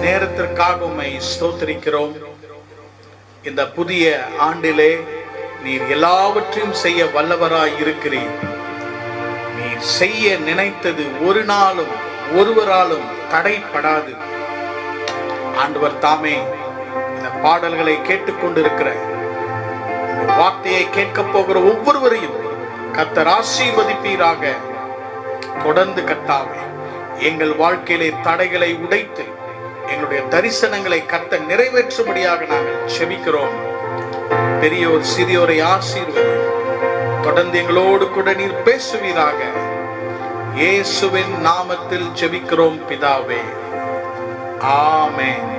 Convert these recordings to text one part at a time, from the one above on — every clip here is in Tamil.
நேரத்திற்காக உம்மை ஸ்தோத்திரிக்கிறோம். இந்த புதிய ஆண்டிலே நீர் எல்லாவற்றையும் செய்ய வல்லவராய் இருக்கிறீர். நீர் செய்ய நினைத்தது ஒரு நாளும் ஒருவராலும் தடைப்படாது. ஆண்டவர் தாமே இந்த பாடல்களை கேட்டுக்கொண்டிருக்கிற, வார்த்தையை கேட்க போகிற ஒவ்வொருவரையும் கர்த்தர் ஆசீர்வதிப்பீராக. தொடர்ந்து கர்த்தாவே எங்கள் வாழ்க்கையிலே தடைகளை உடைத்து எங்களுடைய தரிசனங்களை கர்த்தர் நிறைவேற்றும்படியாக நாங்கள் செபிக்கிறோம். பெரியோர் சிறியோரை ஆசீர்வதி. தொடர்ந்து எங்களோடு கூட நீர் பேசுவீராக. இயேசுவின் நாமத்தில் செபிக்கிறோம் பிதாவே, ஆமென்.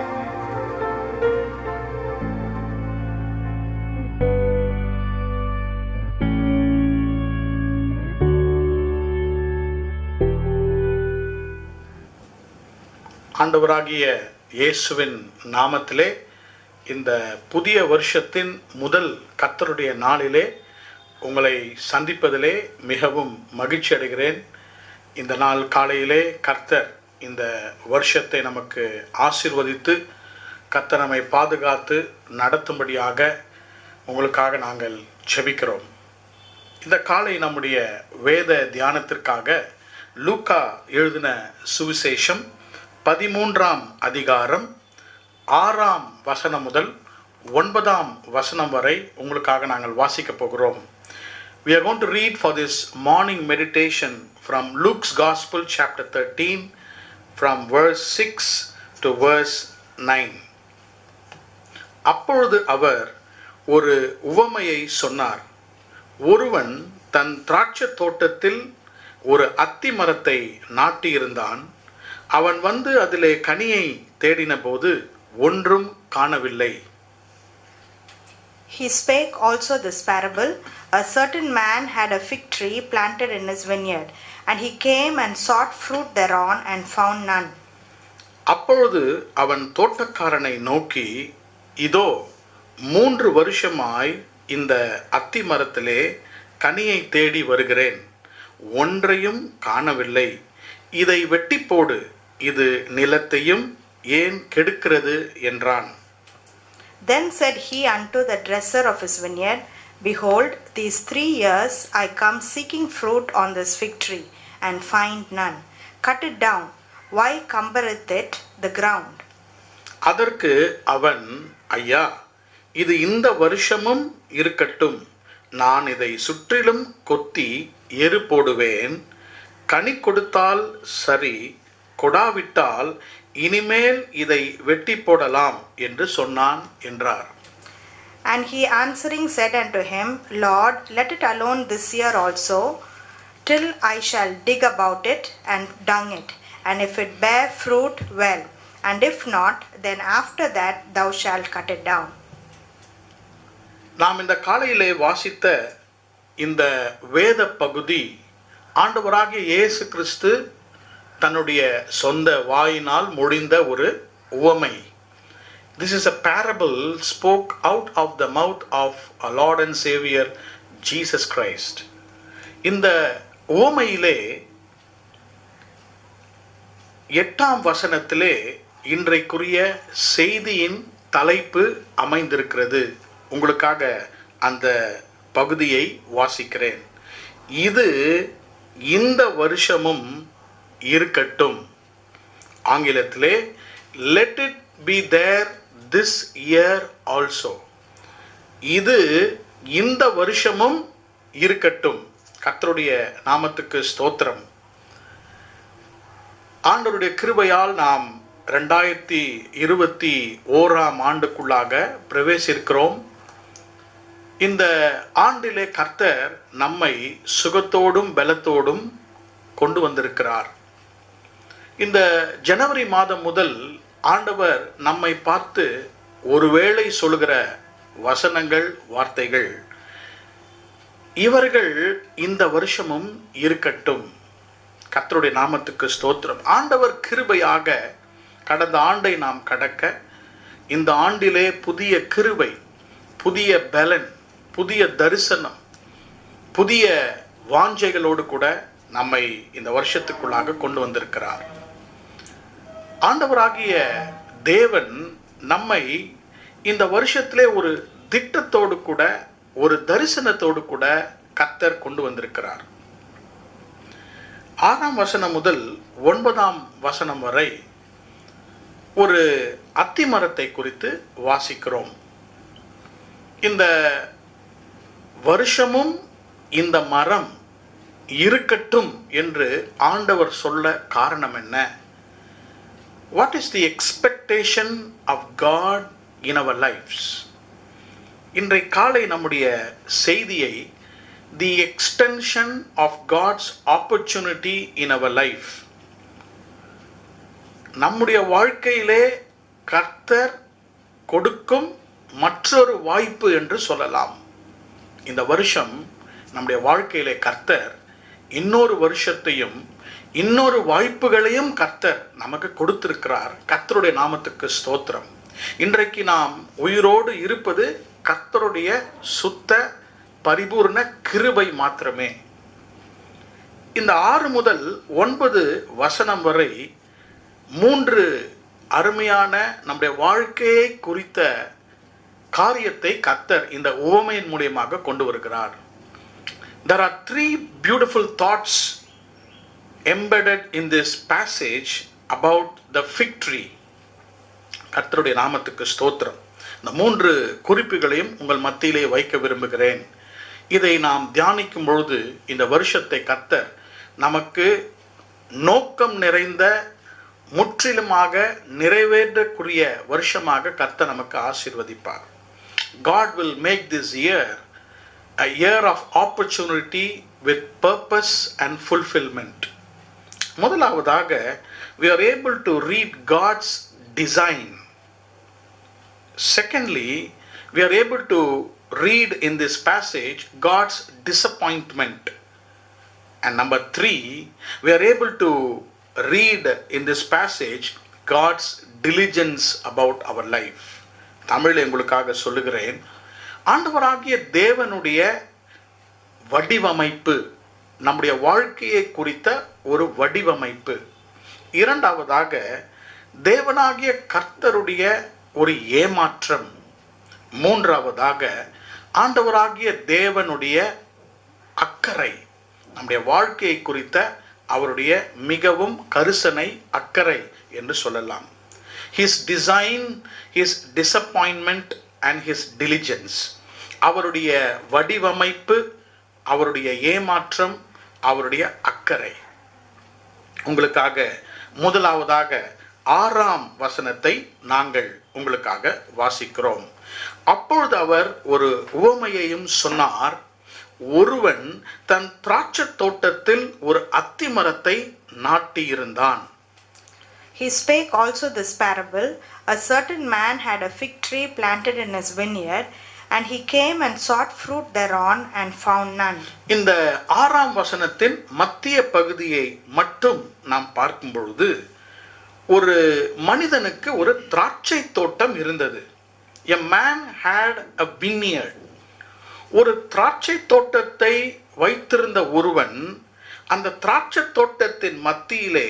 ஆண்டவராகிய இயேசுவின் நாமத்திலே இந்த புதிய வருஷத்தின் முதல் கர்த்தருடைய நாளிலே உங்களை சந்திப்பதிலே மிகவும் மகிழ்ச்சி அடைகிறேன். இந்த நாள் காலையிலே கர்த்தர் இந்த வருஷத்தை நமக்கு ஆசீர்வதித்து கர்த்தர் நம்மை பாதுகாத்து நடத்தும்படியாக உங்களுக்காக நாங்கள் ஜெபிக்கிறோம். இந்த காலை நம்முடைய வேத தியானத்திற்காக லூக்கா எழுதின சுவிசேஷம் 13ஆம் அதிகாரம் 6ஆம் வசனம் முதல் 9ஆம் வசனம் வரை உங்களுக்காக நாங்கள் வாசிக்க போகிறோம். We are going to read for this morning meditation from Luke's Gospel chapter 13 from verse 6 to verse 9. அப்பொழுது அவர் ஒரு உவமையை சொன்னார். ஒருவன் தன் திராட்சை தோட்டத்தில் ஒரு அத்தி மரத்தை நாட்டியிருந்தான். அவன் வந்து அதிலே கனியை தேடின போது ஒன்றும் காணவில்லை. He spake also this parable. A certain man had a fig tree planted in his vineyard, and he came and sought fruit thereon, and found none. அப்பொழுது அவன் தோட்டக்காரனை நோக்கி, இதோ 3 வருஷமாய் இந்த அத்தி மரத்திலே கனியை தேடி வருகிறேன், ஒன்றையும் காணவில்லை. இதை வெட்டி போடு, இது நிலத்தையும் ஏன் கெடுக்கிறது என்றான். Then said he unto the dresser of his vineyard, Behold, these 3 years I come seeking fruit on this fig tree, and find none. Cut it down. Why cumbereth it the ground? அதற்கு அவன், ஐயா, இது இந்த வருஷமும் இருக்கட்டும். நான் இதை சுற்றிலும் கொத்தி எரு போடுவேன். கனி கொடுத்தால் சரி, கொடாவிட்டால் இனிமேல் இதை வெட்டி போடலாம் என்று சொன்னான் என்றார். And he answering said unto him, Lord, let it alone this year also, till I shall dig about it and dung it, and if it bear fruit, well, and if not, then after that thou shalt cut it down. நாம் இந்த காலையிலே வாசித்த இந்த வேத பகுதி ஆண்டவராகிய இயேசு கிறிஸ்து தன்னுடைய சொந்த வாயினால் மொழிந்த ஒரு உவமை. This is a parable spoke out of the mouth of our Lord and Savior Jesus Christ. இந்த உவமையிலே 8ஆம் வசனத்திலே இன்றைக்குரிய செய்தியின் தலைப்பு அமைந்திருக்கிறது. உங்களுக்காக அந்த பகுதியை வாசிக்கிறேன். இது இந்த வருஷமும் இருக்கட்டும். ஆங்கிலத்திலே let it be there this year also. இது இந்த வருஷமும் இருக்கட்டும். கர்த்தருடைய நாமத்துக்கு ஸ்தோத்திரம். ஆண்டவருடைய கிருபையால் நாம் 2021ஆம் ஆண்டுக்குள்ளாக பிரவேசிக்கிறோம். இந்த ஆண்டிலே கர்த்தர் நம்மை சுகத்தோடும் பலத்தோடும் கொண்டு வந்திருக்கிறார். இந்த ஜனவரி மாதம் முதல் ஆண்டவர் நம்மை பார்த்து ஒருவேளை சொல்லுகிற வசனங்கள், வார்த்தைகள், இவர்கள் இந்த வருஷமும் இருக்கட்டும். கர்த்தருடைய நாமத்துக்கு ஸ்தோத்திரம். ஆண்டவர் கிருபையாக கடந்த ஆண்டை நாம் கடக்க, இந்த ஆண்டிலே புதிய கிருபை, புதிய பலன், புதிய தரிசனம், புதிய வாஞ்சைகளோடு கூட நம்மை இந்த வருஷத்துக்குள்ளாக கொண்டு வந்திருக்கிறார். ஆண்டவராகிய தேவன் நம்மை இந்த வருஷத்திலே ஒரு திட்டத்தோடு கூட ஒரு தரிசனத்தோடு கூட கர்த்தர் கொண்டு வந்திருக்கிறார். 6ஆம் வசனம் முதல் 9ஆம் வசனம் வரை ஒரு அத்திமரத்தை குறித்து வாசிக்கிறோம். இந்த வருஷமும் இந்த மரம் இருக்கட்டும் என்று ஆண்டவர் சொல்ல காரணம் என்ன? What is the expectation of God in our lives? இன்றை காலை நம்முடைய செய்தியை the extension of God's opportunity in our life, நம்முடைய வாழ்க்கையிலே கர்த்தர் கொடுக்கும் மற்றொரு வாய்ப்பு என்று சொல்லலாம். இந்த வருஷம் நம்முடைய வாழ்க்கையிலே கர்த்தர் இன்னொரு வருஷத்தையும் இன்னொரு வாய்ப்புகளையும் கர்த்தர் நமக்கு கொடுத்திருக்கிறார். கர்த்தருடைய நாமத்துக்கு ஸ்தோத்திரம். இன்றைக்கு நாம் உயிரோடு இருப்பது கர்த்தருடைய சுத்த பரிபூர்ண கிருபை மாத்திரமே. இந்த 6 முதல் 9 வசனம் வரை 3 அருமையான நம்முடைய வாழ்க்கையை குறித்த காரியத்தை கர்த்தர் இந்த உவமையின் மூலமாக கொண்டு வருகிறார். There are 3 beautiful thoughts embedded in this passage about the fig tree. கர்த்தருடைய நாமத்துக்கு ஸ்தோத்திரம். இந்த 3 குறிப்புகளையும் உங்கள் மத்தியிலே வைக்க விரும்புகிறேன். இதை நாம் தியானிக்கும் பொழுது இந்த வருஷத்தை கர்த்தர் நமக்கு நோக்கம் நிறைந்த முற்றிலுமாக நிறைவேற்றக்கூடிய வருஷமாக கர்த்தர் நமக்கு ஆசீர்வதிப்பார். God will make this year a year of opportunity with purpose and fulfillment. முதலாவதாக, we are able to read God's design. Secondly, we are able to read in this passage God's disappointment. And number 3, we are able to read in this passage God's diligence about our life. தமிழில் உங்களுக்காக சொல்லுகிறேன். ஆண்டவராகிய தேவனுடைய வடிவமைப்பு, நம்முடைய வாழ்க்கையை குறித்த ஒரு வடிவமைப்பு. இரண்டாவதாக, தேவனாகிய கர்த்தருடைய ஒரு ஏமாற்றம். மூன்றாவதாக, ஆண்டவராகிய தேவனுடைய அக்கறை, நம்முடைய வாழ்க்கையை குறித்த அவருடைய மிகவும் கரிசனை, அக்கறை என்று சொல்லலாம். His design, his disappointment and his diligence. அவருடைய வடிவமைப்பு, அவருடைய ஏமாற்றம், அவருடைய அக்கறை. உங்களுக்காக முதலாவதாக 6ஆம் வசனத்தை நாங்கள் உங்களுக்காக வாசிக்கிறோம். அப்பொழுது அவர் ஒரு உவமையையும் சொன்னார். ஒருவன் தன் திராட்சை தோட்டத்தில் ஒரு அத்திமரத்தை நாட்டியிருந்தான். He spake also this parable. A certain man had a fig tree planted in his vineyard, and he came and sought fruit thereon and found none. இந்த 6ஆம் வசனத்தின் மத்திய பகுதியை மட்டும் நாம் பார்க்கும் பொழுது, ஒரு மனிதனுக்கு ஒரு திராட்சை தோட்டம் இருந்தது. A man had a vineyard. ஒரு திராட்சை தோட்டத்தை வைத்திருந்த ஒருவன் அந்த திராட்சை தோட்டத்தின் மத்தியிலே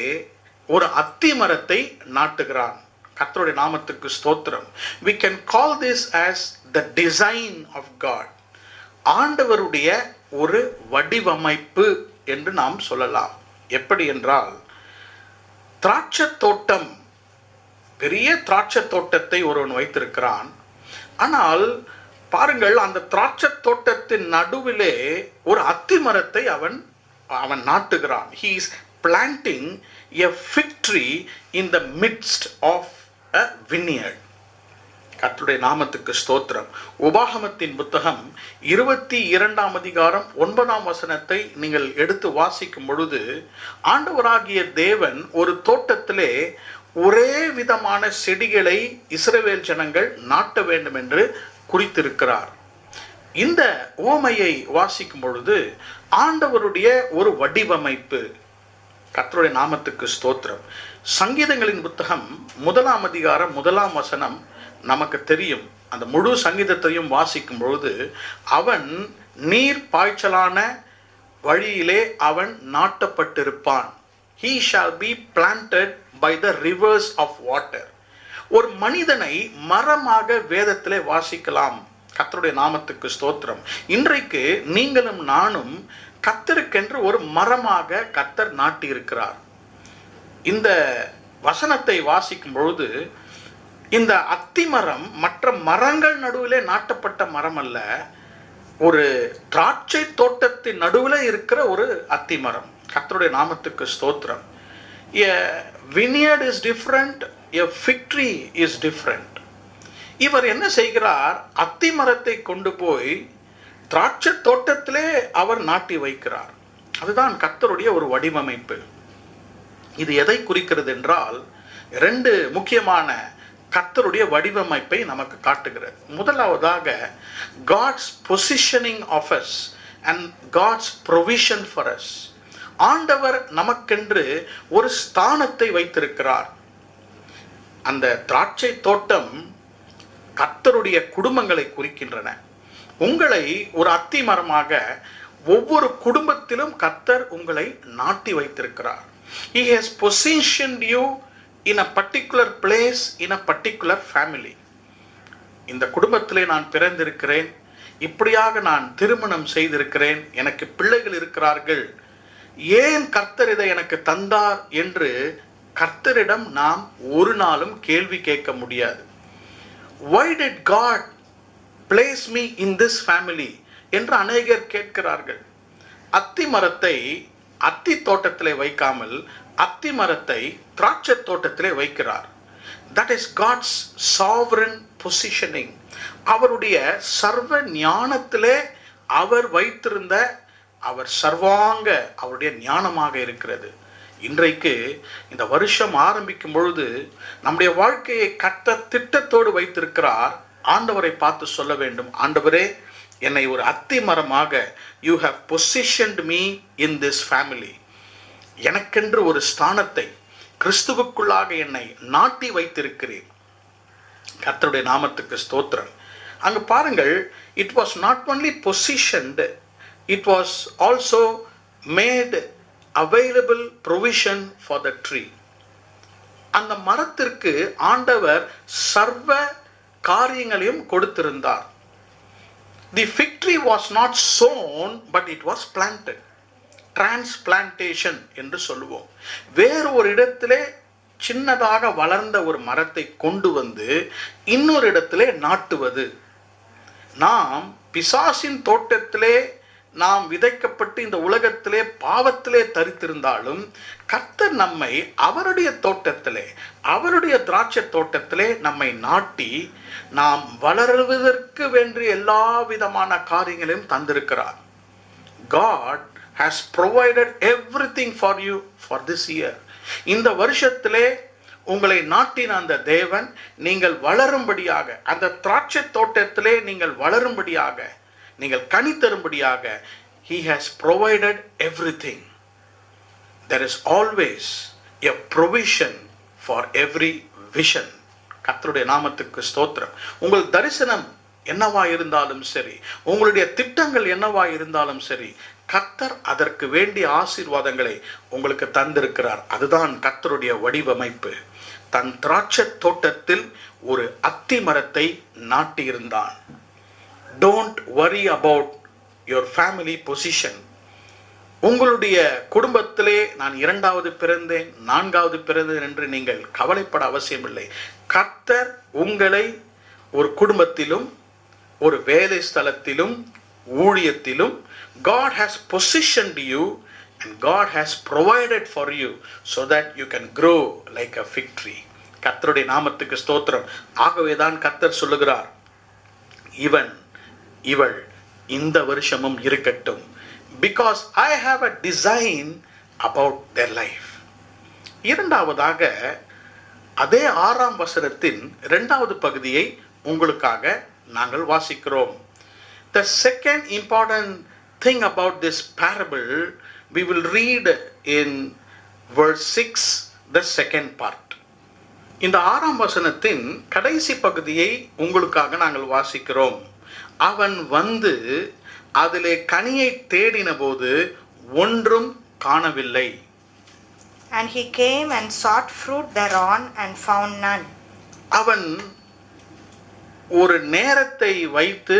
ஒரு அத்திமரத்தை நாட்டுகிறான். கர்த்தருடைய நாமத்துக்கு ஸ்தோத்திரம். We can call this as the design of God. ஆண்டவருடைய ஒரு வடிவமைப்பு என்று நாம் சொல்லலாம். எப்படி என்றால், திராட்சை தோட்டம், பெரிய திராட்சை தோட்டத்தை ஒருவன் வைத்திருக்கிறான். ஆனால் பாருங்கள், அந்த திராட்சை தோட்டத்தின் நடுவிலே ஒரு அத்திமரத்தை அவன் நாட்டுகிறான். He is planting a fig tree in the midst of a vineyard. கர்த்தருடைய நாமத்துக்கு ஸ்தோத்திரம். உபாகமத்தின் புத்தகம் 22ஆம் அதிகாரம் 9ஆம் வசனத்தை நீங்கள் எடுத்து வாசிக்கும் பொழுது, ஆண்டவராகிய தேவன் ஒரு தோட்டத்திலே ஒரே விதமான செடிகளை இஸ்ரவேல் ஜனங்கள் நாட்ட வேண்டும் என்று குறித்திருக்கிறார். இந்த உவமையை வாசிக்கும் பொழுது ஆண்டவருடைய ஒரு வடிவமைப்பு. கர்த்தருடைய நாமத்துக்கு ஸ்தோத்திரம். சங்கீதங்களின் புத்தகம் 1ஆம் அதிகாரம் 1ஆம் வசனம் நமக்கு தெரியும். அந்த முழு சங்கீதத்தையும் வாசிக்கும் பொழுது, அவன் நீர் பாய்ச்சலான வழியிலே அவன் நாட்டப்பட்டிருப்பான். He shall be planted by the rivers of water. ஒரு மனிதனை மரமாக வேதத்திலே வாசிக்கலாம். கர்த்தருடைய நாமத்துக்கு ஸ்தோத்திரம். இன்றைக்கு நீங்களும் நானும் கர்த்தருக்கென்று ஒரு மரமாக கர்த்தர் நாட்டி இருக்கிறார். இந்த வசனத்தை வாசிக்கும் பொழுது இந்த அத்திமரம் மற்ற மரங்கள் நடுவிலே நாட்டப்பட்ட மரம் அல்ல, ஒரு திராட்சை தோட்டத்தின் நடுவில் இருக்கிற ஒரு அத்திமரம். கர்த்தருடைய நாமத்துக்கு ஸ்தோத்திரம். A vineyard is different, a fig tree is different. இவர் என்ன செய்கிறார்? அத்திமரத்தை கொண்டு போய் திராட்சை தோட்டத்திலே அவர் நாட்டி வைக்கிறார். அதுதான் கர்த்தருடைய ஒரு வடிவமைப்பு. இது எதை குறிக்கிறது என்றால், 2 முக்கியமான கர்த்தருடைய வடிவமைப்பை நமக்கு காட்டுகிறது. முதலாவதாக God's positioning of us and God's provision for us. ஆண்டவர் நமக்கென்று ஒரு ஸ்தானத்தை வைத்திருக்கிறார். அந்த திராட்சை தோட்டம் கர்த்தருடைய குடும்பங்களை குறிக்கின்றன. உங்களை ஒரு அத்திமரமாக ஒவ்வொரு குடும்பத்திலும் கர்த்தர் உங்களை நாட்டி வைத்திருக்கிறார். He has positioned you in a particular place, in a particular family. இந்த குடும்பத்திலே நான் பிறந்திருக்கிறேன், இப்படியாக நான் திருமணம் செய்திருக்கிறேன், எனக்கு பிள்ளைகள் இருக்கிறார்கள், ஏன் கர்த்தர் இதை எனக்கு தந்தார் என்று கர்த்தரிடம் நாம் ஒரு நாளும் கேள்வி கேட்க முடியாது. Why did God place me in this family என்று அநேகர் கேட்கிறார்கள். அத்தி மரத்தை அத்தி தோட்டத்திலே வைக்காமல் அத்தி மரத்தை திராட்சை தோட்டத்திலே வைக்கிறார். That is God's sovereign positioning. அவருடைய சர்வ ஞானத்திலே அவர் வைத்திருந்த அவர் சர்வாங்க அவருடைய ஞானமாக இருக்கிறது. இன்றைக்கு இந்த வருஷம் ஆரம்பிக்கும் பொழுது நம்முடைய வாழ்க்கையை கர்த்தர் திட்டத்தோடு வைத்திருக்கிறார். ஆண்டவரை பார்த்து சொல்ல வேண்டும், ஆண்டவரே, என்னை ஒரு அத்தி மரமாக you have positioned me in this family. எனக்கென்று ஒரு ஸ்தானத்தை கிறிஸ்துவுக்குள்ளாக என்னை நாட்டி வைத்திருக்கிறேன். கர்த்தருடைய நாமத்துக்கு ஸ்தோத்திரம். அங்கு பாருங்கள், it was not only positioned, it was also made available provision for the tree. அந்த மரத்திற்கு ஆண்டவர் சர்வ காரியங்களையும் கொடுத்திருந்தார். The fig tree was not sown, but it was planted. Transplantation என்று சொல்லுவோம். வேறு ஒரு இடத்திலே சின்னதாக வளர்ந்த ஒரு மரத்தை கொண்டு வந்து இன்னொரு இடத்திலே நாட்டுவது. நாம் பிசாசின் தோட்டத்திலே நாம் விதைக்கப்பட்டு இந்த உலகத்திலே பாவத்திலே தரித்திருந்தாலும் கர்த்தர் நம்மை அவருடைய தோட்டத்திலே, அவருடைய திராட்சை தோட்டத்திலே நம்மை நாட்டி நாம் வளருவதற்கு வேண்டிய எல்லா விதமான காரியங்களையும் தந்திருக்கிறார். God has provided everything for you for this year. இந்த வருஷத்திலே உங்களை நாட்டின அந்த தேவன் நீங்கள் வளரும்படியாக, அந்த திராட்சை தோட்டத்திலே நீங்கள் வளரும்படியாக, நீங்கள் கனி தரும்படியாக He has provided everything. There is always a provision for every vision. கர்த்தருடைய நாமத்துக்கு ஸ்தோத்திரம். உங்கள் தரிசனம் என்னவா இருந்தாலும் சரி, உங்களுடைய திட்டங்கள் என்னவா இருந்தாலும் சரி, கர்த்தர் அதற்கு வேண்டிய ஆசீர்வாதங்களை உங்களுக்கு தந்திருக்கிறார். அதுதான் கர்த்தருடைய வடிவமைப்பு. தன் திராட்சை தோட்டத்தில் ஒரு அத்தி மரத்தை நாட்டியிருந்தான். Don't worry about your family position. உங்களுடைய குடும்பத்திலே நான் 2வது பிறந்தேன், 4வது பிறந்தேன் என்று நீங்கள் கவலைப்பட அவசியமில்லை. கர்த்தர் உங்களை ஒரு குடும்பத்திலும் ஒரு வேலை ஸ்தலத்திலும் ஊழியத்திலும் God has positioned you and God has provided for you so that you can grow like a fig tree. கர்த்தருடைய நாமத்துக்கு ஸ்தோத்திரம். ஆகவேதான் கர்த்தர் சொல்லுகிறார், இவள் இந்த வருஷமும் இருக்கட்டும், because I have a design about their life. இரண்டாவதாக அதே 6ஆம் வசனத்தின் 2வது பகுதியை உங்களுக்காக நாங்கள் வாசிக்கிறோம். The second important thing about this parable we will read in verse 6, the second part. இந்த 6ஆம் வசனத்தின் கடைசி பகுதியை உங்களுக்காக நாங்கள் வாசிக்கிறோம். அவன் வந்து அதிலே கனியை தேடின போது ஒன்றும் காணவில்லை. And he came and sought fruit thereon and found none. அவன் ஒரு நேரத்தை வைத்து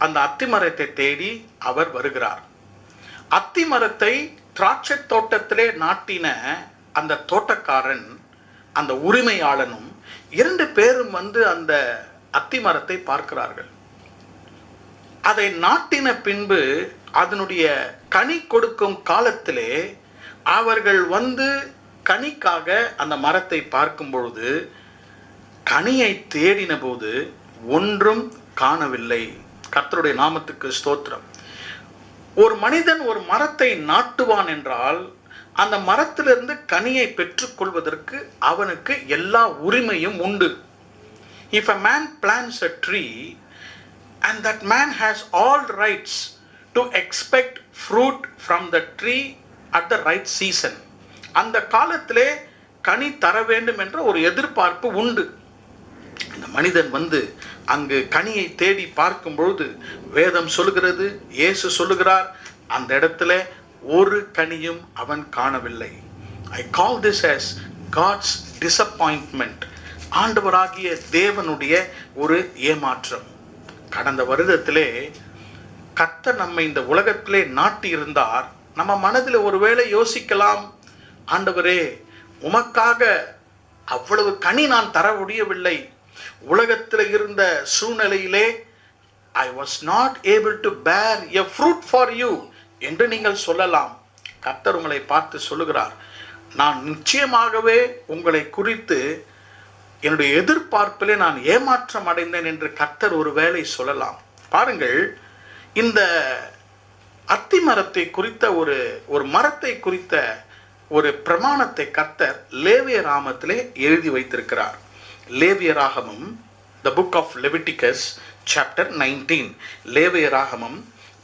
அந்த அத்திமரத்தை தேடி அவர் வருகிறார். அத்திமரத்தை திராட்சை தோட்டத்திலே நாட்டின அந்த தோட்டக்காரன், அந்த உரிமையாளனும் 2 பேரும் வந்து அந்த அத்திமரத்தை பார்க்கிறார்கள். அதை நாட்டின பின்பு அதனுடைய கனி கொடுக்கும் காலத்திலே அவர்கள் வந்து கனிக்காக அந்த மரத்தை பார்க்கும் பொழுது, கனியை தேடின போது ஒன்றும் காணவில்லை. கர்த்தருடைய நாமத்துக்கு ஸ்தோத்திரம். ஒரு மனிதன் ஒரு மரத்தை நாட்டுவான் என்றால் அந்த மரத்திலிருந்து கனியை பெற்றுக்கொள்வதற்கு அவனுக்கு எல்லா உரிமையும் உண்டு. If a man plants a tree and that man has all rights to expect fruit from the tree at the right season, அந்த காலத்திலே கனி தர வேண்டும் என்ற ஒரு எதிர்பார்ப்பு உண்டு. இந்த மனிதன் வந்து அங்கு கனியை தேடி பார்க்கும் பொழுது வேதம் சொல்லுகிறது, இயேசு சொல்லுகிறார், அந்த இடத்துல ஒரு கனியும் அவன் காணவில்லை. I call this as God's disappointment. ஆண்டவராகிய தேவனுடைய ஒரு ஏமாற்றம். கடந்த வருடத்திலே கர்த்தர் நம்மை இந்த உலகத்திலே நாட்டி இருந்தார். நம்ம மனதில் ஒருவேளை யோசிக்கலாம், ஆண்டவரே உமக்காக அவ்வளவு கனி நான் தர முடியவில்லை, உலகத்தில் இருந்த சூழ்நிலையிலே I was not able to bear a fruit for you என்று நீங்கள் சொல்லலாம். கர்த்தர் உங்களை பார்த்து சொல்லுகிறார், நான் நிச்சயமாகவே உங்களை குறித்து என்னுடைய எதிர்பார்ப்பிலே நான் ஏமாற்றம் அடைந்தேன் என்று கர்த்தர் ஒருவேளை சொல்லலாம். பாருங்கள், இந்த அத்திமரத்தை குறித்த ஒரு மரத்தை குறித்த ஒரு பிரமாணத்தை கர்த்தர் லேவியராகமத்திலே எழுதி வைத்திருக்கிறார். லேவியராகமம், the book of Leviticus chapter 19, லேவியராகமம்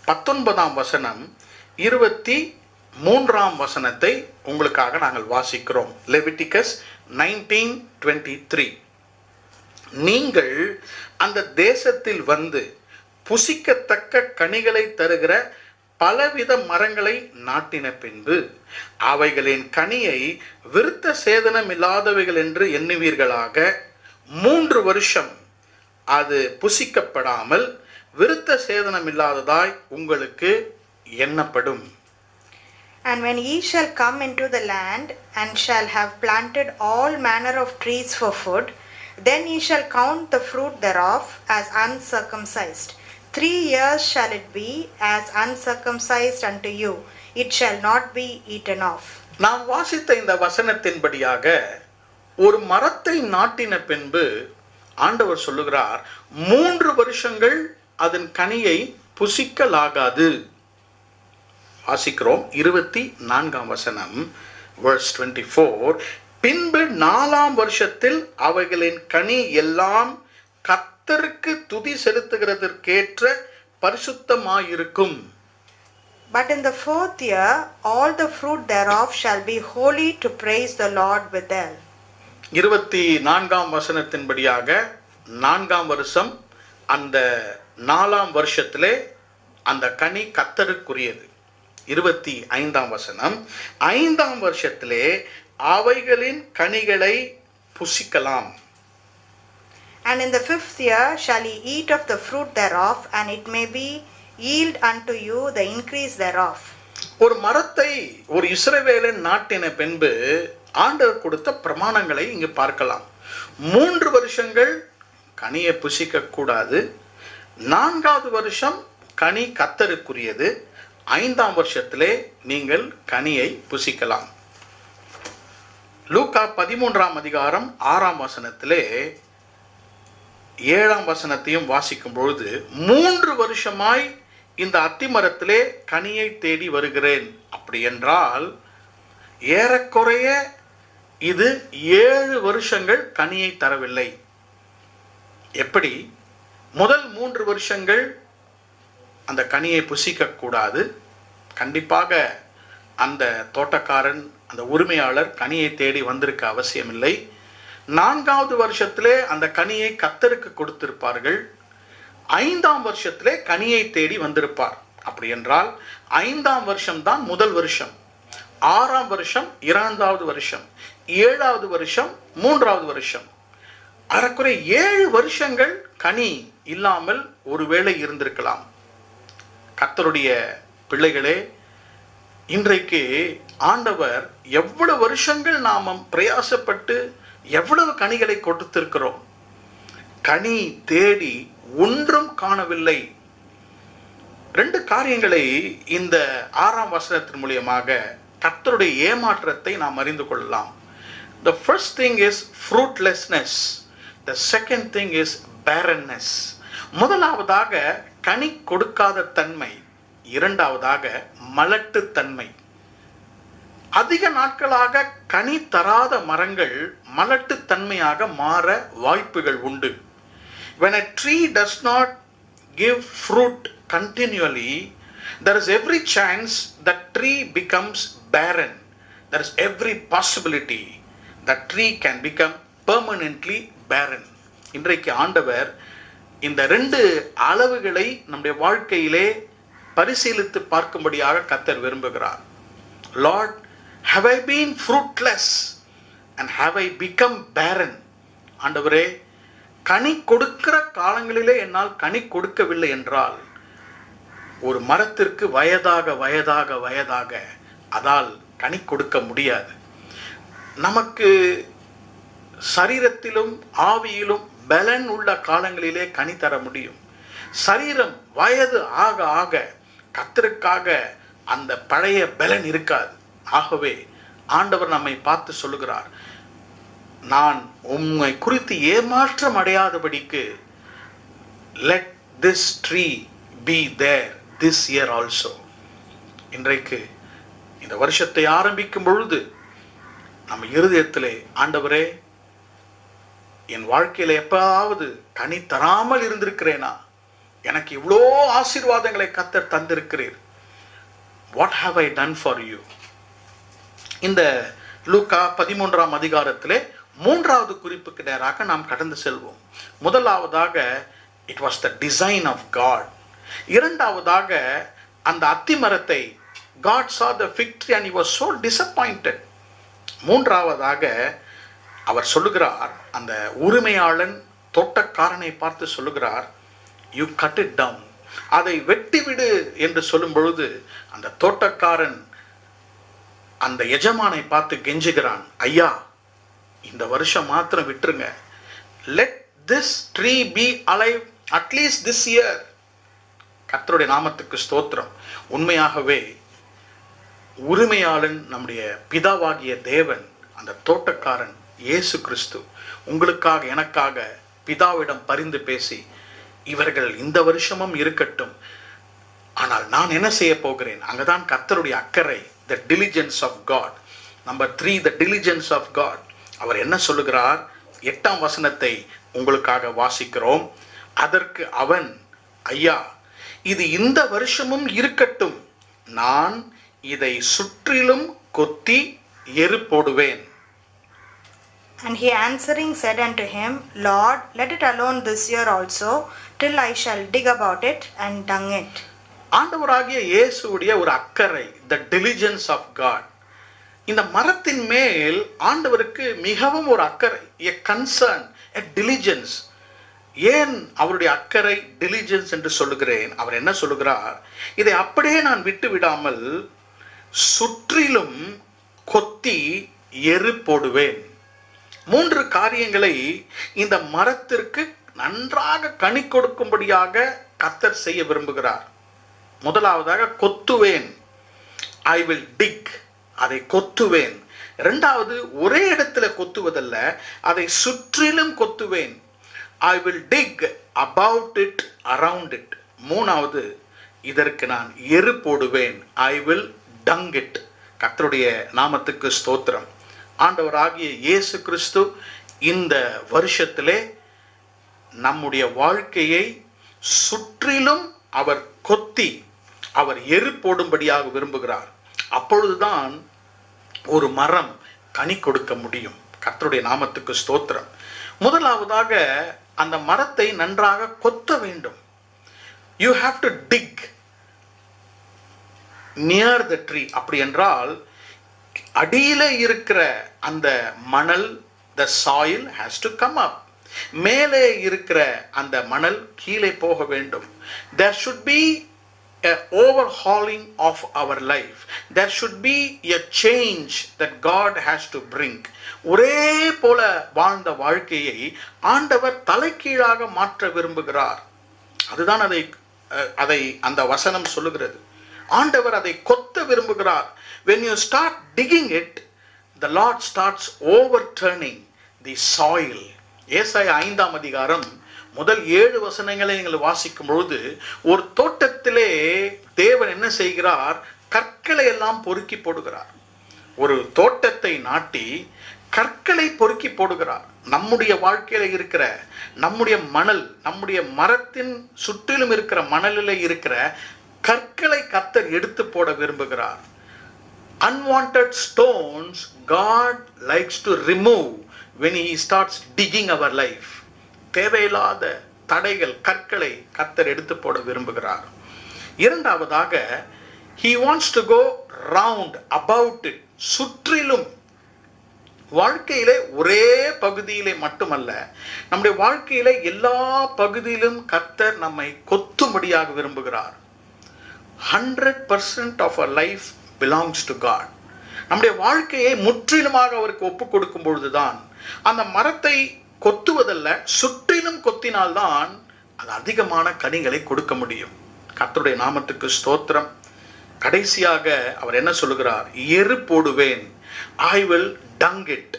19ஆம் வசனம் 23ஆம் வசனத்தை உங்களுக்காக நாங்கள் வாசிக்கிறோம். Leviticus 19:23. நீங்கள் அந்த தேசத்தில் வந்து புசிக்கத்தக்க கனிகளை தருகிற பலவித மரங்களை நாட்டின பின்பு அவைகளின் கனியை விருத்த சேதனம் இல்லாதவைகள் என்று எண்ணுவீர்களாக. 3 வருஷம் அது புசிக்கப்படாமல் விருத்த சேதனம் இல்லாததாய் உங்களுக்கு எண்ணப்படும். And when ye shall come into the land, and shall have planted all manner of trees for food, then ye shall count the fruit thereof as uncircumcised. 3 years shall it be as uncircumcised unto you, it shall not be eaten off. நாம் வாசித்த இந்த வசனத்தின்படியாக ஒரு மரத்தை நாட்டின பின்பு ஆண்டவர் சொல்லுகிறார், 3 வருஷங்கள் அதன் கனியை புசிக்கலாகாது. வாசிக்கிறோம் 24ஆம் வசனம், verse 24. பின்பு 4ஆம் வருஷத்தில் அவைகளின் கனி எல்லாம் கர்த்தருக்கு துதி செலுத்துகிறதற்கேற்ற பரிசுத்தமாயிருக்கும். But in the 4th year all the fruit thereof shall be holy to praise the Lord withal. 24ஆம் வசனத்தின்படியாக 4ஆம் வருஷம், அந்த 4ஆம் வருஷத்திலே அந்த கனி கர்த்தருக்குரியது. 25ஆம் வசனம், 5ஆம் வருஷத்திலே அவைகளின் கனிகளை புசிக்கலாம். And in the 5th year shall ye eat of the fruit thereof, and it may be yield unto you the increase thereof. ஒரு மரத்தை ஒரு இஸ்ரவேலன் நாட்டின பின்பு ஆண்டவர் கொடுத்த பிரமாணங்களை இங்கு பார்க்கலாம். 3 வருஷங்கள் கனியை புசிக்க கூடாது. 4ஆவது வருஷம் கனி கர்த்தருக்குரியது. 5ஆம் வருஷத்திலே நீங்கள் கனியை புசிக்கலாம். லூக்கா 13ஆம் அதிகாரம் 6ஆம் வசனத்திலே 7ஆம் வசனத்தையும் வாசிக்கும் பொழுது, 3 வருஷமாய் இந்த அத்திமரத்திலே கனியை தேடி வருகிறேன். அப்படி என்றால் ஏறக்குறைய இது 7 வருஷங்கள் கனியை தரவில்லை. எப்படி? முதல் 3 வருஷங்கள் அந்த கனியை புசிக்க கூடாது. கண்டிப்பாக அந்த தோட்டக்காரன், அந்த உரிமையாளர் கனியை தேடி வந்திருக்க அவசியமில்லை. 4ஆவது வருஷத்திலே அந்த கனியை கர்த்தருக்கு கொடுத்திருப்பார்கள். 5ஆம் வருஷத்திலே கனியை தேடி வந்திருப்பார். அப்படி என்றால் 5ஆம் வருஷம் தான் முதல் வருஷம், 6ஆம் வருஷம் 2வது வருஷம், 7வது வருஷம் 3வது வருஷம். அறக்குறை 7 வருஷங்கள் கனி இல்லாமல் ஒருவேளை இருந்திருக்கலாம். கர்த்தருடைய பிள்ளைகளே, இன்றைக்கு ஆண்டவர் எவ்வளவு வருஷங்கள் நாம பிரயாசப்பட்டு எவ்வளவு கனிகளை கொடுத்திருக்கிறோம். கனி தேடி ஒன்றும் காணவில்லை. 2 காரியங்களை இந்த 6ஆம் வசனத்தின் மூலமாக கர்த்தருடைய ஏமாற்றத்தை நாம் அறிந்து கொள்ளலாம். The first thing is fruitlessness. The second thing is barrenness. முதலாவதாக கனி கொடுக்காத தன்மை, இரண்டாவதாக மலட்டு தன்மை. அதிக நாட்களாக கனி தராத மரங்கள் மலட்டு தன்மையாக மாற வாய்ப்புகள் உண்டு. When a tree does not give fruit continually, there is every chance that tree becomes barren. There is every possibility that tree can become permanently barren. இன்றைக்கு ஆண்டவர் இந்த 2 அளவுகளை நம்முடைய வாழ்க்கையிலே பரிசீலித்து பார்க்கும்படியாக கர்த்தர் விரும்புகிறார். Lord, have I been fruitless and have I become barren? ஆண்டவரே, கனி கொடுக்கிற காலங்களிலே என்னால் கனி கொடுக்கவில்லை என்றால், ஒரு மரத்திற்கு வயதாக வயதாக வயதாக அதால் கனி கொடுக்க முடியாது. நமக்கு சரீரத்திலும் ஆவியிலும் பலன் உள்ள காலங்களிலே கனி தர முடியும். சரீரம் வயது ஆக ஆக கர்த்தருக்காக அந்த பழைய பலன் இருக்காது. ஆகவே ஆண்டவர் நம்மை பார்த்து சொல்லுகிறார், நான் உம்மை குறித்து ஏமாற்றம் அடையாதபடிக்கு let this tree be there this year also. இன்றைக்கு இந்த வருஷத்தை ஆரம்பிக்கும் பொழுது நம்ம இருதயத்திலே, ஆண்டவரே, என் வாழ்க்கையில எப்பயாவது கனி தராமல் இருந்திருக்கிறேனா? எனக்கு இவ்வளோ ஆசீர்வாதங்களை கர்த்தர் தந்திருக்கிறீர். What have I done for you? இந்த லூக்கா 13ஆம் அதிகாரத்திலே 3வது குறிப்புக்கு நேராக நாம் கடந்து செல்வோம். முதலாவதாக it was the design of God. இரண்டாவதாக அந்த அத்திமரத்தை God saw the fig tree and he was so disappointed. மூன்றாவதாக அவர் சொல்லுகிறார், அந்த உரிமையாளன் தோட்டக்காரனை பார்த்து சொல்லுகிறார், you cut it down. அதை வெட்டிவிடு என்று சொல்லும் பொழுது அந்த தோட்டக்காரன் அந்த எஜமானை பார்த்து கெஞ்சுகிறான், ஐயா, இந்த வருஷம் மாத்திரம் விட்டுருங்க. let this tree be alive at least this year. கர்த்தருடைய நாமத்துக்கு ஸ்தோத்திரம். உண்மையாகவே உரிமையாளன் நம்முடைய பிதாவாகிய தேவன், அந்த தோட்டக்காரன் இயேசு கிறிஸ்து உங்களுக்காக எனக்காக பிதாவிடம் பரிந்து பேசி, இவர்கள் இந்த வருஷமும் இருக்கட்டும், ஆனால் நான் என்ன செய்ய போகிறேன். அங்கதான் கர்த்தருடைய அக்கறை, the diligence of God. Number 3, the diligence of God. அவர் என்ன சொல்லுகிறார்? 8ஆம் வசனத்தை உங்களுக்காக வாசிக்கிறோம். அதற்கு அவன், ஐயா, இது இந்த வருஷமும் இருக்கட்டும், நான் இதை சுற்றிலும் கொத்தி எரு போடுவேன். And he answering said unto him, Lord, let it alone this year also, till I shall dig about it and dung it. ஆண்டவராகிய இயேசுவுடைய ஒரு அக்கறை, the diligence of God. இந்த மரத்தின் மேல் ஆண்டவருக்கு மிகவும் ஒரு அக்கறை, a concern, a diligence. ஏன் அவருடைய அக்கறை, diligence என்று சொல்லுகிறேன்? அவர் என்ன சொல்லுகிறார்? இதை அப்படியே நான் விட்டு விடாமல் சுற்றிலும் கொத்தி எரு போடுவேன். 3 காரியங்களை இந்த மரத்திற்கு நன்றாக கனி கொடுக்கும்படியாக கர்த்தர் செய்ய விரும்புகிறார். முதலாவதாக கொத்துவேன், ஐ வில் டிக், அதை கொத்துவேன். இரண்டாவது, ஒரே இடத்துல கொத்துவதல்ல, அதை சுற்றிலும் கொத்துவேன், I will dig about it, around it. மூணாவது, இதற்கு நான் எரு போடுவேன், ஐ வில் டங் இட். கர்த்தருடைய நாமத்துக்கு ஸ்தோத்திரம். ஆண்டவராகிய இயேசு கிறிஸ்து இந்த வருஷத்திலே நம்முடைய வாழ்க்கையை சுற்றிலும் அவர் கொத்தி அவர் எரு போடும்படியாக விரும்புகிறார். அப்பொழுதுதான் ஒரு மரம் கனி கொடுக்க முடியும். கர்த்தருடைய நாமத்துக்கு ஸ்தோத்திரம். முதலாவதாக அந்த மரத்தை நன்றாக கொத்த வேண்டும். You have to dig near the tree. அப்படி என்றால் அடியில இருக்கிற அந்த மணல், the soil has to come up. மேலே இருக்கிற அந்த மணல் கீழே போக வேண்டும். There should be a overhauling of our life. There should be a change that God has to bring. ஒரே போல வாழ்ந்த வாழ்க்கையை ஆண்டவர் தலைகீழாக மாற்ற விரும்புகிறார். அதுதான் அதை அந்த வசனம் சொல்லுகிறது. ஆண்டவர் அதை கொத்த விரும்புகிறார். When you start digging it, the Lord starts overturning the soil. ஏசாயா 5ஆம் அதிகாரம் முதல் 7 வசனங்களை நீங்கள் வாசிக்கும் பொழுது, ஒரு தோட்டத்திலே தேவன் என்ன செய்கிறார்? கற்களை எல்லாம் பொறுக்கி போடுகிறார். ஒரு தோட்டத்தை நாட்டி கற்களை பொறுக்கி போடுகிறார். நம்முடைய வாழ்க்கையில இருக்கிற நம்முடைய மணல், நம்முடைய மரத்தின் சுற்றிலும் இருக்கிற மணலில் இருக்கிற கற்களை கர்த்தர் எடுத்து போட விரும்புகிறார். Unwanted stones God likes to remove when he starts digging our life. தேவையில்லாத தடைகள், கற்களை கர்த்தர் எடுத்து போட விரும்புகிறார். இரண்டாவதாக, he wants to go round about it. சுற்றிலும், வாழ்க்கையிலே ஒரே பகுதியிலே மட்டுமல்ல, நம்முடைய வாழ்க்கையிலே எல்லா பகுதியிலும் கர்த்தர் நம்மை கொத்தும்படியாக விரும்புகிறார். 100% of our life belongs to God. நம்முடைய வாழ்க்கையை முற்றிலுமாக அவருக்கு ஒப்பு கொடுக்கும் பொழுதுதான், அந்த மரத்தை கொத்துவதல்ல, சுற்றிலும் கொத்தினால்தான் அது அதிகமான கனிகளை கொடுக்க முடியும். கர்த்தருடைய நாமத்துக்கு ஸ்தோத்திரம். கடைசியாக அவர் என்ன சொல்லுகிறார்? எரு போடுவேன். I will dung it.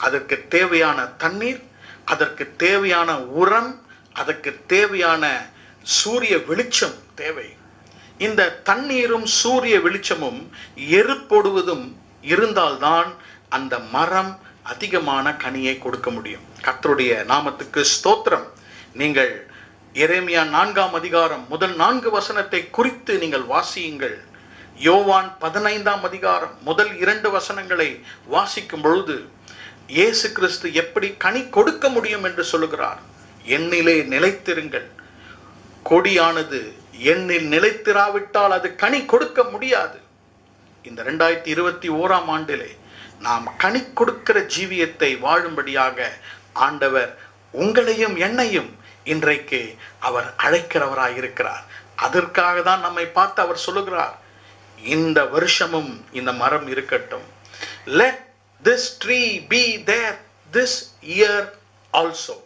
அதற்கு தேவையான தண்ணீர், அதற்கு தேவையான உரம், அதற்கு தேவையான சூரிய வெளிச்சம் தேவை. இந்த தண்ணீரும் சூரிய வெளிச்சமும் எரு போடுவதும் இருந்தால்தான் அந்த மரம் அதிகமான கனியை கொடுக்க முடியும். கர்த்தருடைய நாமத்துக்கு ஸ்தோத்திரம். நீங்கள் எரேமியா 4ஆம் அதிகாரம் முதல் 4 வசனத்தை குறித்து நீங்கள் வாசியுங்கள். யோவான் 15ஆம் அதிகாரம் முதல் 2 வசனங்களை வாசிக்கும் பொழுது இயேசு கிறிஸ்து எப்படி கனி கொடுக்க முடியும் என்று சொல்லுகிறார். என்னிலே நிலைத்திருங்கள். கொடியானது என்னில் நிலைத்திராவிட்டால் அது கனி கொடுக்க முடியாது. இந்த 2021ஆம் ஆண்டிலே நாம் கனி கொடுக்கிற ஜீவியத்தை வாழும்படியாக ஆண்டவர் உங்களையும் என்னையும் இன்றைக்கு அவர் அழைக்கிறவராயிருக்கிறார். அதற்காக தான் நம்மை பார்த்து அவர் சொல்லுகிறார், இந்த வருஷமும் இந்த மரம் இருக்கட்டும். Let this tree be there this year also.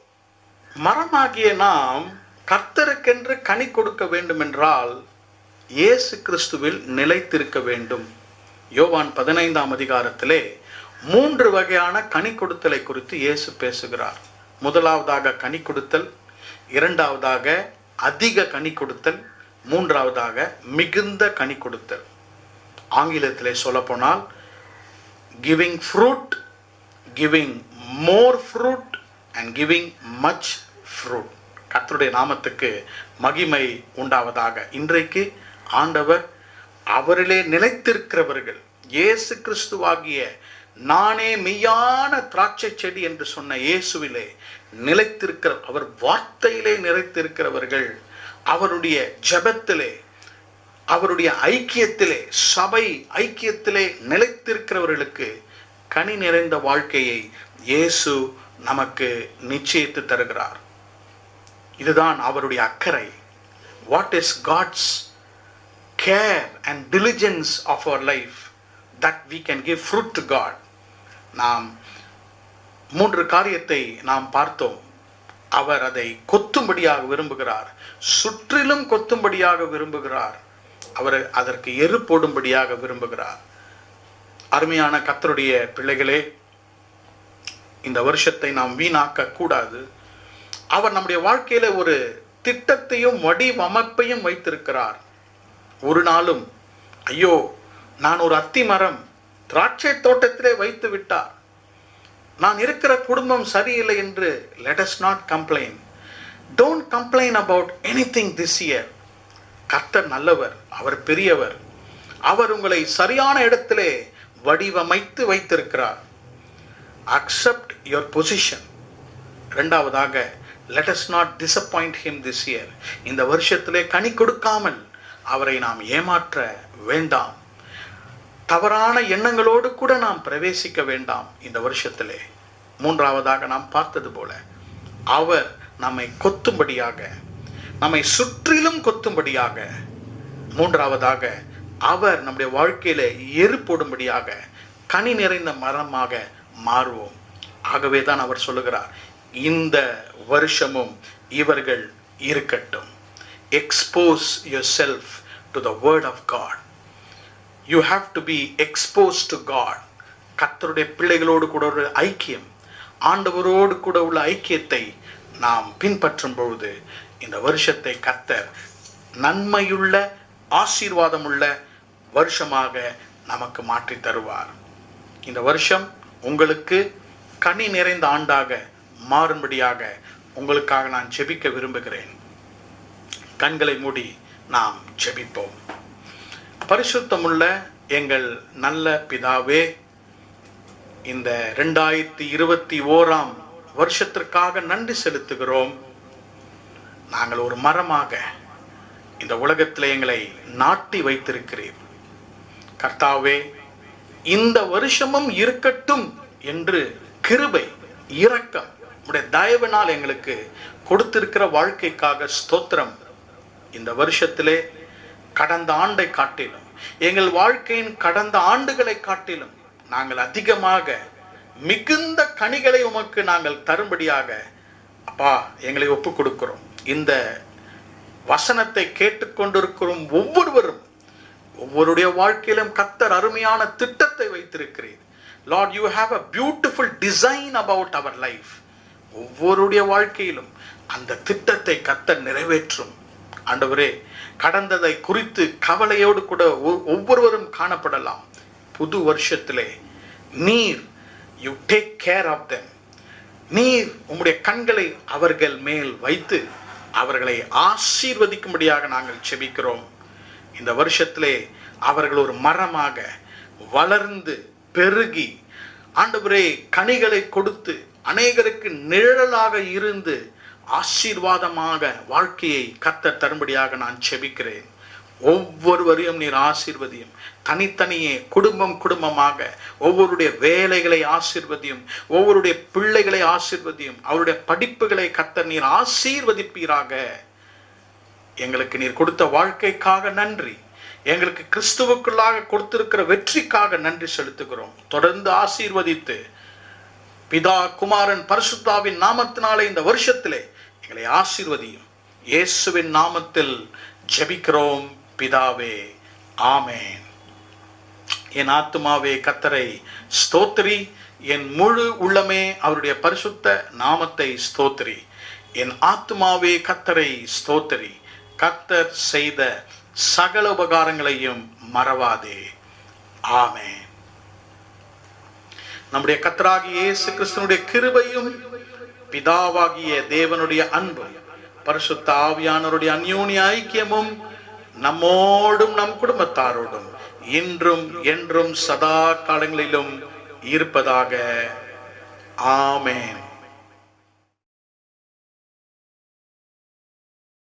மரமாகிய நாம் கர்த்தருக்கென்று கனி கொடுக்க வேண்டும் என்றால் இயேசு கிறிஸ்துவில் நிலைத்திருக்க வேண்டும். யோவான் 15ஆம் அதிகாரத்திலே 3 வகையான கனி கொடுத்தலை குறித்து இயேசு பேசுகிறார். முதலாவதாக கனி கொடுத்தல், இரண்டாவதாக அதிக கனி கொடுத்தல், மூன்றாவதாக மிகுந்த கனி கொடுத்தல். ஆங்கிலத்திலே சொல்லப்போனால் giving fruit, giving more fruit and giving much fruit. கர்த்தருடைய நாமத்துக்கு மகிமை உண்டாவதாக. இன்றைக்கு ஆண்டவர் அவரிலே நிலைத்திருக்கிறவர்கள், இயேசு கிறிஸ்துவாகிய நானே மெய்யான திராட்சை செடி என்று சொன்ன இயேசுவிலே நிலைத்திருக்கிற, அவர் வார்த்தையிலே நிலைத்திருக்கிறவர்கள், அவருடைய ஜெபத்திலே, அவருடைய ஐக்கியத்திலே, சபை ஐக்கியத்திலே நிலைத்திருக்கிறவர்களுக்கு கனி நிறைந்த வாழ்க்கையை இயேசு நமக்கு நிச்சயித்து தருகிறார். இதுதான் அவருடைய அக்கறை. What is God's care and diligence of our life that we can give fruit to God? நாம் 3 காரியத்தை நாம் பார்த்தோம். அவர் அதை கொத்தும்படியாக விரும்புகிறார், சுற்றிலும் கொத்தும்படியாக விரும்புகிறார், அவர் அதற்கு எரு போடும்படியாக விரும்புகிறார். அருமையான கர்த்தருடைய பிள்ளைகளே, இந்த வருஷத்தை நாம் வீணாக்க கூடாது. அவர் நம்முடைய வாழ்க்கையில ஒரு திட்டத்தையும் வடிவமைப்பையும் வைத்திருக்கிறார். ஒரு நாளும் ஐயோ நான் ஒரு அத்தி மரம் திராட்சை தோட்டத்திலே வைத்து விட்டார், நான் இருக்கிற குடும்பம் சரியில்லை என்று let us not complain. Don't complain about anything this year. கர்த்தர் நல்லவர், அவர் பெரியவர், அவர் உங்களை சரியான இடத்திலே வடிவமைத்து வைத்திருக்கிறார். Accept your position. இரண்டாவதாக, let us not disappoint him this year. இந்த வருஷத்திலே கனி கொடுக்காமல் அவரை நாம் ஏமாற்ற வேண்டாம். தவறான எண்ணங்களோடு கூட நாம் பிரவேசிக்க வேண்டாம் இந்த வருஷத்திலே. மூன்றாவதாக நாம் பார்த்தது போல அவர் நம்மை கொத்தும்படியாக, நம்மை சுற்றிலும் கொத்தும்படியாக, மூன்றாவதாக அவர் நம்முடைய வாழ்க்கையில எரு போடும்படியாக கனி நிறைந்த மரமாக மாறுவோம். ஆகவே தான் அவர் சொல்லுகிறார், இந்த வருஷமும் இவர்கள் இருக்கட்டும். Expose yourself to the word of God. You have to be exposed to God. கர்த்தருடைய பிள்ளைகளோடு கூட ஒரு ஐக்கியம், ஆண்டவரோடு கூட உள்ள ஐக்கியத்தை நாம் பின்பற்றும் பொழுது இந்த வருஷத்தை கர்த்தர் நன்மையுள்ள ஆசீர்வாதமுள்ள வருஷமாக நமக்கு மாற்றி தருவார். இந்த வருஷம் உங்களுக்கு கனி நிறைந்த ஆண்டாக மாறும்படியாக உங்களுக்காக நான் ஜெபிக்க விரும்புகிறேன். கண்களை மூடி நாம் ஜெபிப்போம். பரிசுத்தமுள்ள எங்கள் நல்ல பிதாவே, இந்த 2021 வருஷத்திற்காக நன்றி செலுத்துகிறோம். நாங்கள் ஒரு மரமாக இந்த உலகத்தில் எங்களை நாட்டி வைத்திருக்கிறீர் கர்த்தாவே. இந்த வருஷமும் இருக்கட்டும் என்று கிருபை, இரக்கம், உடைய தயவினால் எங்களுக்கு கொடுத்திருக்கிற வாழ்க்கைக்காக ஸ்தோத்திரம். இந்த வருஷத்திலே கடந்த ஆண்டை காட்டிலும், எங்கள் வாழ்க்கையின் கடந்த ஆண்டுகளை காட்டிலும் நாங்கள் அதிகமாக மிகுந்த கனிகளை உமக்கு நாங்கள் தரும்படியாக அப்பா எங்களை ஒப்பு கொடுக்கிறோம். இந்த வசனத்தை கேட்டுக்கொண்டிருக்கிறோம் ஒவ்வொருவரும், ஒவ்வொருடைய வாழ்க்கையிலும் கர்த்தர் அருமையான திட்டத்தை வைத்திருக்கிறீர். Lord, you have a beautiful design about our life. ஒவ்வொருடைய வாழ்க்கையிலும் அந்த திட்டத்தை கர்த்தர் நிறைவேற்றும். ஆண்டவரே, கடந்ததை குறித்து கவலையோடு கூட ஒவ்வொருவரும் காணப்படலாம். புது வருஷத்திலே நீர் you take care of them. நீர் உம்முடைய கண்களை அவர்கள் மேல் வைத்து அவர்களை ஆசீர்வதிக்கும்படியாக நாங்கள் செபிக்கிறோம். இந்த வருஷத்திலே அவர்கள் ஒரு மரமாக வளர்ந்து பெருகி ஆண்டவரே கனிகளை கொடுத்து அநேகருக்கு நிழலாக இருந்து ஆசீர்வாதமாக வாழ்க்கையை கர்த்தர் தரும்படியாக நான் செபிக்கிறேன். ஒவ்வொருவரையும் நீர் ஆசீர்வதியும். தனித்தனியே குடும்பம் குடும்பமாக ஒவ்வொருடைய வேலைகளை ஆசீர்வதியும், ஒவ்வொருடைய பிள்ளைகளை ஆசீர்வதியும், அவருடைய படிப்புகளை கர்த்தர் நீர் ஆசீர்வதிப்பீராக. எங்களுக்கு நீர் கொடுத்த வாழ்க்கைக்காக நன்றி. எங்களுக்கு கிறிஸ்துவுக்குள்ளாக கொடுத்திருக்கிற வெற்றிக்காக நன்றி செலுத்துகிறோம். தொடர்ந்து ஆசீர்வதித்து பிதா குமாரன் பரிசுத்தாவின் நாமத்தினாலே இந்த வருஷத்திலே எங்களை ஆசீர்வதியும். இயேசுவின் நாமத்தில் ஜெபிக்கிறோம் பிதாவே, ஆமென். என் ஆத்துமாவே கர்த்தரை ஸ்தோத்திரி, என் முழு உள்ளமே அவருடைய பரிசுத்த நாமத்தை ஸ்தோத்திரி. என் ஆத்துமாவே கர்த்தரை ஸ்தோத்திரி, கர்த்தர் செய்த சகல உபகாரங்களையும் மறவாதே. ஆமென். நம்முடைய கர்த்தராகிய இயேசு கிறிஸ்துவினுடைய கிருபையும் பிதாவாகிய தேவனுடைய அன்பும் பரிசுத்த ஆவியானவருடைய அந்யோன்ய ஐக்கியமும் நம்மோடும் நம் குடும்பத்தாரோடும் இன்றும் என்றும் சதா காலங்களிலும் இருப்பதாக. ஆமென்.